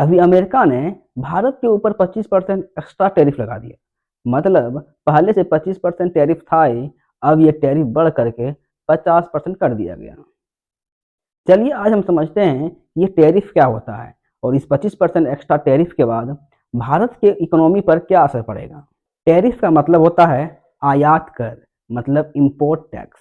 अभी अमेरिका ने भारत के ऊपर 25% एक्स्ट्रा टैरिफ लगा दिया। मतलब पहले से 25% टैरिफ था ही, अब ये टैरिफ बढ़ करके 50% कर दिया गया। चलिए आज हम समझते हैं ये टैरिफ क्या होता है और इस 25% एक्स्ट्रा टैरिफ के बाद भारत के इकोनॉमी पर क्या असर पड़ेगा। टैरिफ का मतलब होता है आयात कर, मतलब इम्पोर्ट टैक्स।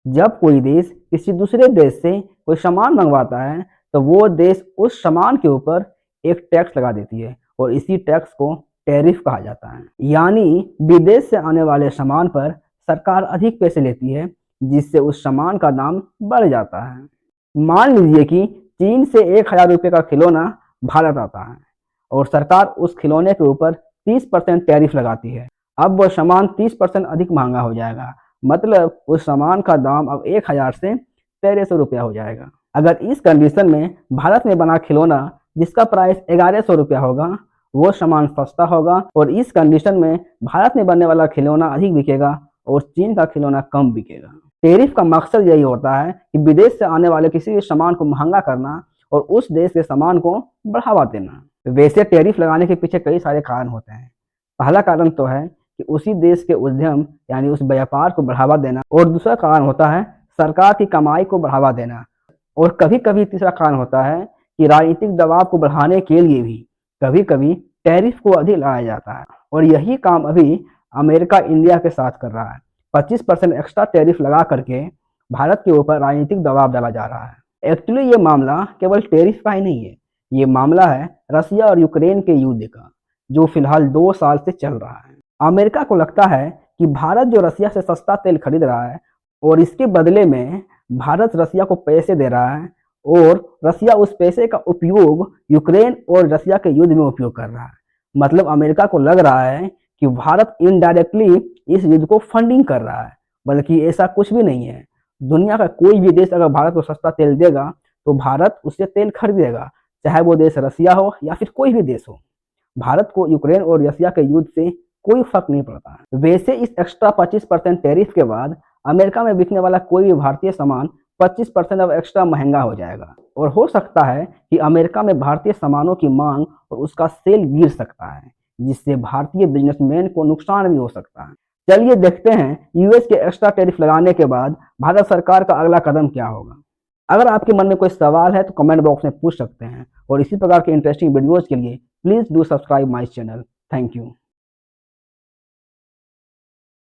जब कोई देश किसी दूसरे देश से कोई सामान मंगवाता है तो वो देश उस सामान के ऊपर एक टैक्स लगा देती है और इसी टैक्स को टैरिफ कहा जाता है। यानी विदेश से आने वाले सामान पर सरकार अधिक पैसे लेती है, जिससे उस सामान का दाम बढ़ जाता है। मान लीजिए कि चीन से 1000 रुपये का खिलौना भारत आता है और सरकार उस खिलौने के ऊपर 30% टैरिफ लगाती है। अब वो सामान 30% अधिक महंगा हो जाएगा, मतलब उस सामान का दाम अब 1000 से 1300 रुपया हो जाएगा। अगर इस कंडीशन में भारत में बना खिलौना जिसका प्राइस 1100 रुपया होगा, वो सामान सस्ता होगा और इस कंडीशन में भारत में बनने वाला खिलौना अधिक बिकेगा और चीन का खिलौना कम बिकेगा। टैरिफ का मकसद यही होता है कि विदेश से आने वाले किसी भी सामान को महंगा करना और उस देश के सामान को बढ़ावा देना। वैसे टैरिफ लगाने के पीछे कई सारे कारण होते हैं। पहला कारण तो है कि उसी देश के उद्यम यानी उस व्यापार को बढ़ावा देना, और दूसरा कारण होता है सरकार की कमाई को बढ़ावा देना, और कभी कभी तीसरा कारण होता है कि राजनीतिक दबाव को बढ़ाने के लिए भी कभी कभी टैरिफ को अधिक लगाया जाता है। और यही काम अभी अमेरिका इंडिया के साथ कर रहा है। 25% एक्स्ट्रा टैरिफ लगा करके भारत के ऊपर राजनीतिक दबाव डाला जा रहा है। एक्चुअली ये मामला केवल टैरिफ का ही नहीं है, ये मामला है रसिया और यूक्रेन के युद्ध का, जो फिलहाल 2 साल से चल रहा है। अमेरिका को लगता है कि भारत जो रसिया से सस्ता तेल खरीद रहा है और इसके बदले में भारत रसिया को पैसे दे रहा है और रसिया उस पैसे का उपयोग यूक्रेन और रसिया के युद्ध में उपयोग कर रहा है। मतलब अमेरिका को लग रहा है कि भारत इनडायरेक्टली इस युद्ध को फंडिंग कर रहा है, बल्कि ऐसा कुछ भी नहीं है। दुनिया का कोई भी देश अगर भारत को सस्ता तेल देगा तो भारत उससे तेल खरीदेगा, चाहे वो देश रसिया हो या फिर कोई भी देश हो। भारत को यूक्रेन और रसिया के युद्ध से कोई फर्क नहीं पड़ता है। वैसे इस एक्स्ट्रा 25% टैरिफ के बाद अमेरिका में बिकने वाला कोई भी भारतीय सामान 25% अब एक्स्ट्रा महंगा हो जाएगा और हो सकता है कि अमेरिका में भारतीय सामानों की मांग और उसका सेल गिर सकता है, जिससे भारतीय बिजनेसमैन को नुकसान भी हो सकता है। चलिए देखते हैं यूएस के एक्स्ट्रा टैरिफ लगाने के बाद भारत सरकार का अगला कदम क्या होगा। अगर आपके मन में कोई सवाल है तो कमेंट बॉक्स में पूछ सकते हैं और इसी प्रकार के इंटरेस्टिंग वीडियोज के लिए please do subscribe my channel. Thank you.